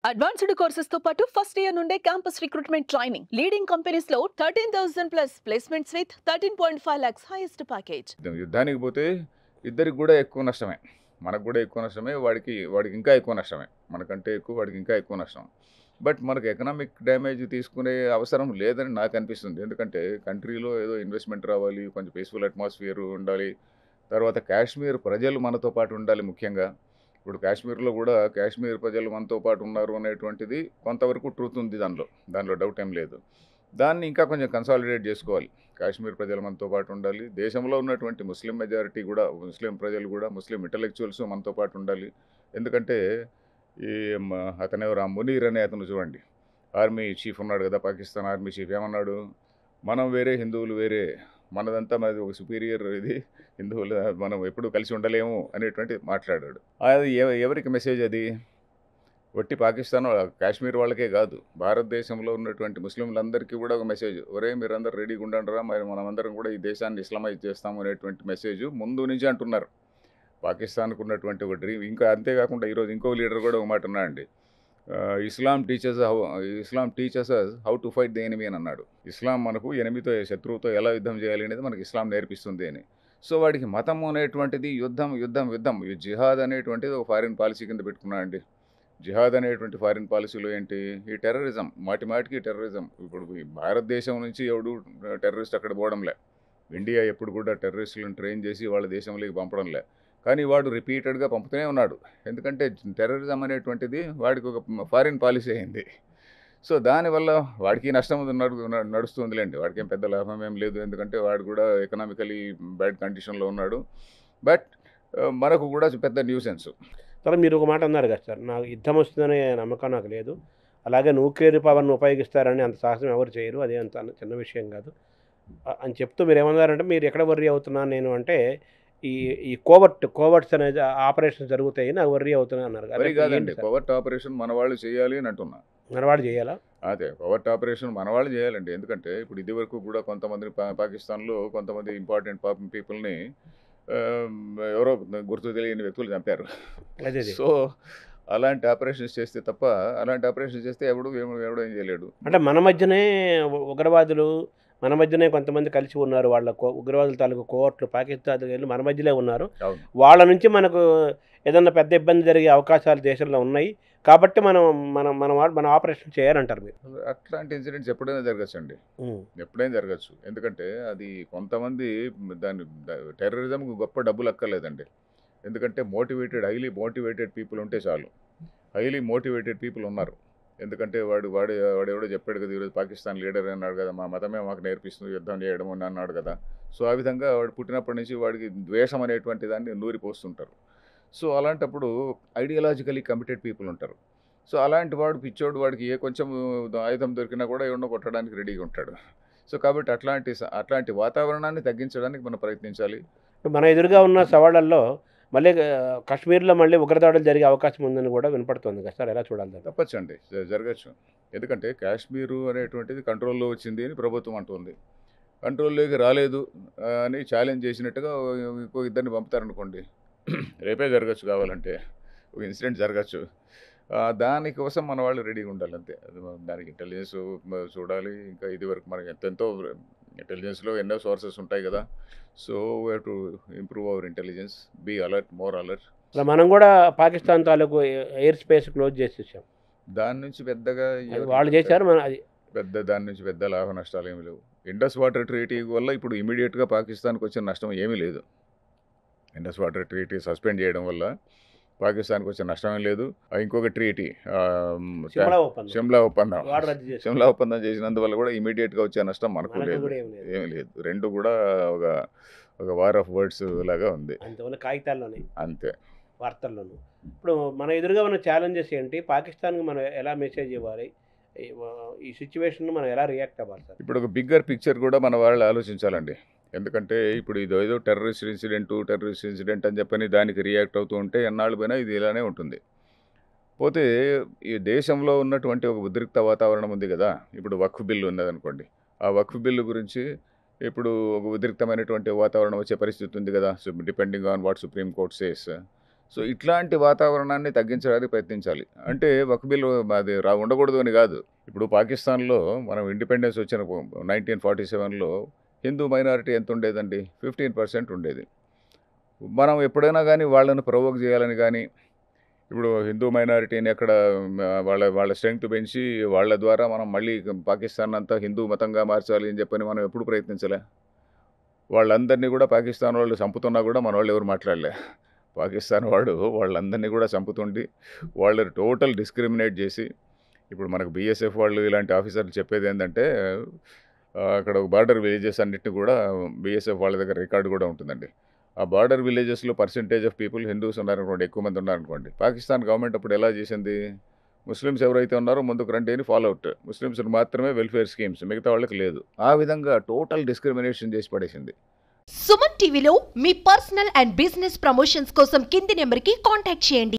Advanced courses తో పాటు first year నుండే campus recruitment training. Leading companies లో 13,000 plus placements with 13.5 lakhs highest package. యుద్ధానికి పోతే ఇద్దరికి కూడా ఎక్కువ నష్టమే, మనకు కూడా ఎక్కువ నష్టమే, వాడికి ఇంకా ఎక్కువ నష్టమే, మనకంటే ఎక్కువ వాడికి ఇంకా ఎక్కువ నష్టం. బట్ మనకు ఎకనామిక్ డ్యామేజ్ తీసుకునే అవసరం లేదని నాకు అనిపిస్తుంది. ఎందుకంటే కంట్రీలో ఏదో ఇన్వెస్ట్మెంట్ రావాలి, కొంచెం పీస్ఫుల్ అట్మాస్ఫియర్ ఉండాలి, తర్వాత కాశ్మీర్ ప్రజలు మనతో పాటు ఉండాలి. ముఖ్యంగా ఇప్పుడు కాశ్మీర్లో కూడా కాశ్మీర్ ప్రజలు మనతో పాటు ఉన్నారు అనేటువంటిది కొంతవరకు ట్రూత్ ఉంది, దానిలో డౌట్ ఏం లేదు. దాన్ని ఇంకా కొంచెం కన్సాలిడేట్ చేసుకోవాలి. కాశ్మీర్ ప్రజలు మనతో పాటు ఉండాలి, దేశంలో ఉన్నటువంటి ముస్లిం మెజారిటీ కూడా, ముస్లిం ప్రజలు కూడా, ముస్లిం ఇంటలెక్చువల్స్ మనతో పాటు ఉండాలి. ఎందుకంటే ఈ అతనెవరు, ఆ మునీర్ అనే అతను చూడండి, ఆర్మీ చీఫ్ ఉన్నాడు కదా, పాకిస్తాన్ ఆర్మీ చీఫ్, ఏమన్నాడు, మనం వేరే, హిందువులు వేరే, మనది ఒక సుపీరియర్ ఇది, హిందువులు మనం ఎప్పుడు కలిసి ఉండలేము అనేటువంటి మాట్లాడాడు. అది ఎవరికి మెసేజ్ అది? ఒట్టి పాకిస్తాన్ కాశ్మీర్ వాళ్ళకే కాదు, భారతదేశంలో ఉన్నటువంటి ముస్లింలందరికీ కూడా ఒక మెసేజ్, ఒరే మీరందరూ రెడీగా ఉండండిరా, మరి మనమందరం కూడా ఈ దేశాన్ని ఇస్లామైజ్ చేస్తాము అనేటువంటి మెసేజ్ ముందు నుంచి అంటున్నారు. పాకిస్తాన్కు ఉన్నటువంటి ఒక డ్రీమ్. ఇంకా అంతేకాకుండా ఈరోజు ఇంకో లీడర్ కూడా ఒక మాట ఉన్నాడండి, Islam teachers how to fight the enemy అని అన్నాడు. ఇస్లాం మనకు ఎనిమితో, శత్రువుతో ఎలా యుద్ధం చేయాలి అనేది మనకి ఇస్లాం నేర్పిస్తుంది అని. సో వాడికి మతం అనేటువంటిది యుద్ధం, ఈ జిహాద్ అనేటువంటిది ఒక ఫారిన్ పాలసీ కింద పెట్టుకున్నాడండి. జిహాద్ అనేటువంటి ఫారిన్ పాలసీలో ఏంటి, ఈ టెర్రరిజం, మాటిమాటికి టెర్రరిజం. ఇప్పుడు ఈ భారతదేశం నుంచి ఎవడు టెర్రరిస్ట్ అక్కడ పోవడంలే, ఇండియా ఎప్పుడు కూడా టెర్రరిస్టులను ట్రైన్ చేసి వాళ్ళ దేశంలోకి పంపడంలే, కానీ వాడు రిపీటెడ్గా పంపుతూనే ఉన్నాడు. ఎందుకంటే టెర్రరిజం అనేటువంటిది వాడికి ఒక ఫారిన్ పాలసీ అయింది. సో దానివల్ల వాడికి నష్టం నడుస్తుందిలేండి, వాడికి ఏం పెద్ద లాభం ఏం లేదు, ఎందుకంటే వాడు కూడా ఎకనామికలీ బ్యాడ్ కండిషన్లో ఉన్నాడు. బట్ మనకు కూడా పెద్ద న్యూసెన్స్. సరే, మీరు ఒక మాట అన్నారు కదా సార్, నాకు యుద్ధం వస్తుందనే నమ్మకం నాకు లేదు, అలాగే న్యూక్లియర్ పవర్ను ఉపయోగిస్తారని అంత సాహసం ఎవరు చేయరు, అదే అంత చిన్న విషయం కాదు అని చెప్తూ మీరు ఏమన్నారంటే, మీరు ఎక్కడ వర్రీ అవుతున్నాను నేను అంటే, ఈ కోవర్ట్స్ అనేది ఆపరేషన్ జరుగుతాయి, నాకు వర్రీ అవుతున్నా అన్నారు. అది కాదండి, కోవర్ట్ ఆపరేషన్ మన వాళ్ళు చేయాలి అని అంటున్నా. మనవాడు చేయాలా? అదే కోవర్ట్ ఆపరేషన్ మన వాళ్ళు చేయాలండి. ఎందుకంటే ఇప్పుడు ఇది వరకు కూడా కొంతమంది పాకిస్తాన్లో కొంతమంది ఇంపార్టెంట్ పీపుల్ని ఎవరో గుర్తు తెలియని వ్యక్తులు చంపారు. సో అలాంటి ఆపరేషన్స్ చేస్తే తప్ప, అలాంటి ఆపరేషన్ చేస్తే ఎవడు ఏం చేయలేడు. అంటే మన మధ్యనే ఉగ్రవాదులు, మన మధ్యనే కొంతమంది కలిసి ఉన్నారు, వాళ్ళ ఉగ్రవాదుల తాలూకు కోవర్ట్లు పాకిస్తాన్ మన మధ్యలో ఉన్నారు. వాళ్ళ నుంచి మనకు ఏదన్నా పెద్ద ఇబ్బంది జరిగే అవకాశాలు దేశంలో ఉన్నాయి, కాబట్టి మన ఆపరేషన్ చేయాలంటారు మీరు. అట్లాంటి ఇన్సిడెంట్స్ ఎప్పుడైనా జరగచ్చండి, ఎప్పుడైనా జరగచ్చు. ఎందుకంటే అది కొంతమంది దాని టెర్రరిజంకి గొప్ప డబ్బులు అక్కర్లేదండి. ఎందుకంటే హైలీ మోటివేటెడ్ పీపుల్ ఉంటే చాలు. హైలీ మోటివేటెడ్ పీపుల్ ఉన్నారు. ఎందుకంటే వాడు ఎవడో చెప్పాడు కదా, ఈరోజు పాకిస్తాన్ లీడర్ అన్నాడు కదా, మా మతమే మాకు నేర్పిస్తుంది యుద్ధం చేయడం అని అన్నాడు కదా. సో ఆ విధంగా వాడు పుట్టినప్పటి నుంచి వాడికి ద్వేషం అనేటువంటి దాన్ని నూరిపోస్తుంటారు. సో అలాంటప్పుడు ఐడియాలజికలీ కమిటెడ్ పీపుల్ ఉంటారు. సో అలాంటి వాడు పిచ్చోడు, వాడికి ఏ కొంచెం ఆయుధం దొరికినా కూడా ఎవడో కొట్టడానికి రెడీగా ఉంటాడు. సో కాబట్టి అట్లాంటి వాతావరణాన్ని తగ్గించడానికి మనం ప్రయత్నించాలి. మన ఎదురుగా ఉన్న సవాళ్ళల్లో మళ్ళీ కాశ్మీర్లో మళ్ళీ ఉగ్రదాడులు జరిగే అవకాశం ఉందని కూడా వినపడుతుంది కదా సార్, ఎలా చూడాలి? తప్పచ్చండి, జరగచ్చు. ఎందుకంటే కాశ్మీరు అనేటువంటిది కంట్రోల్లో వచ్చింది అని ప్రభుత్వం అంటుంది, కంట్రోల్లోకి రాలేదు అని ఛాలెంజ్ చేసినట్టుగా ఇంకో ఇద్దరిని పంపుతారనుకోండి, రేపే జరగచ్చు, కావాలంటే ఒక ఇన్సిడెంట్ జరగచ్చు. దానికోసం మన వాళ్ళు రెడీగా ఉండాలి అంతే. దానికి ఇంటెలిజెన్స్ చూడాలి. ఇంకా ఇది వరకు మనకి ఎంతో ఇంటెలిజెన్స్లో ఎన్నో సోర్సెస్ ఉంటాయి కదా. So we have to improve our intelligence, be alert, more alert. మనం కూడా పాకిస్తాన్ తాలూకు ఎయిర్ స్పేస్ క్లోజ్ చేసేసాం, దాని నుంచి పెద్దగా వాళ్ళు చేశారు, అది దాని నుంచి పెద్ద లాభ నష్టాలు ఏమీ లేవు. ఇండస్ వాటర్ ట్రీటీ వల్ల ఇప్పుడు ఇమీడియట్గా పాకిస్తాన్కి వచ్చిన నష్టం ఏమీ లేదు. ఇండస్ వాటర్ ట్రీటీ సస్పెండ్ చేయడం వల్ల పాకిస్తాన్కి వచ్చిన నష్టమేం లేదు. ఇంకొక ట్రీటీ షిమ్లా ఒప్పందం చేసినందువల్ల కూడా ఇమీడియట్గా వచ్చే నష్టం మనకు లేదు, ఏమీ లేదు. రెండు కూడా ఒక వార్ ఆఫ్ వర్డ్స్ లాగా ఉంది, కాగితాల్లోనే అంతే, వార్తల్లోనూ. ఇప్పుడు మన ఎదురుగా ఉన్న ఛాలెంజెస్ ఏంటి, పాకిస్తాన్కి మనం ఎలా మెసేజ్ ఇవ్వాలి, ఈ సిచ్యువేషన్ మనం ఎలా రియాక్ట్ అవ్వాలి సార్? ఇప్పుడు ఒక బిగ్గర్ పిక్చర్ కూడా మన వాళ్ళు ఆలోచించాలండి. ఎందుకంటే ఇప్పుడు ఏదో టెర్రరిస్ట్ ఇన్సిడెంట్ అని చెప్పని దానికి రియాక్ట్ అవుతూ ఉంటే ఎన్నాళ్ళు పోయినా ఇది ఇలానే ఉంటుంది. పోతే ఈ దేశంలో ఉన్నటువంటి ఒక ఉద్రిక్త వాతావరణం ఉంది కదా. ఇప్పుడు వక్ఫ్ బిల్లు ఉన్నదనుకోండి, ఆ వక్ఫ్ బిల్లు గురించి ఇప్పుడు ఒక ఉద్రిక్తమైనటువంటి వాతావరణం వచ్చే పరిస్థితి ఉంది కదా, depending on what supreme court says. So ఇట్లాంటి వాతావరణాన్ని తగ్గించడానికి ప్రయత్నించాలి. అంటే వక్ఫ్ బిల్ అది ఉండకూడదు అని కాదు. ఇప్పుడు పాకిస్తాన్‌లో మనం ఇండిపెండెన్స్ వచ్చిన 1947లో హిందూ మైనారిటీ ఎంత ఉండేదండి? 15% ఉండేది. మనం ఎప్పుడైనా గానీ వాళ్ళని ప్రొవోక్ చేయాలని గానీ, ఇప్పుడు హిందూ మైనారిటీని అక్కడ వాళ్ళ స్ట్రెంగ్త్ పెంచి వాళ్ళ ద్వారా మనం మళ్ళీ పాకిస్తాన్ అంతా హిందూ మతంగా మార్చాలి అని చెప్పని మనం ఎప్పుడు ప్రయత్నించలే. వాళ్ళందరినీ కూడా పాకిస్తాన్ వాళ్ళు చంపుతున్నా కూడా మనోళ్ళు ఎవరు మాట్లాడలే. పాకిస్తాన్ వాడు వాళ్ళందరినీ కూడా చంపుతుండి, వాళ్ళని టోటల్ డిస్క్రిమినేట్ చేసి, ఇప్పుడు మనకు బీఎస్ఎఫ్ వాళ్ళు ఇలాంటి ఆఫీసర్లు చెప్పేదేందంటే, అక్కడ బార్డర్ విలేజెస్ అన్నిటిని కూడా బీఎస్ఎఫ్ వాళ్ళ దగ్గర రికార్డు కూడా ఉంటుందండి. ఆ బార్డర్ విలేజెస్‌లో పర్సెంటేజ్ ఆఫ్ పీపుల్ హిందూస్ ఉన్నారనుకోండి, ఎక్కువ మంది ఉన్నారనుకోండి. పాకిస్తాన్ గవర్నమెంట్ అప్పుడు ఎలా చేసింది? ముస్లిమ్స్ ఎవరైతే ఉన్నారో ముందుకు రండి అని ఫాలో అవుట్. ముస్లిమ్స్‌కి మాత్రమే వెల్ఫేర్ స్కీమ్స్, మిగతా వాళ్ళకి లేదు. ఆ విధంగా టోటల్ డిస్క్రిమినేషన్ చేసి పడేసింది. సుమన్ టీవీలో మీ పర్సనల్ అండ్ బిజినెస్ ప్రమోషన్స్ కోసం కింది నెంబర్కి కాంటాక్ట్ చేయండి.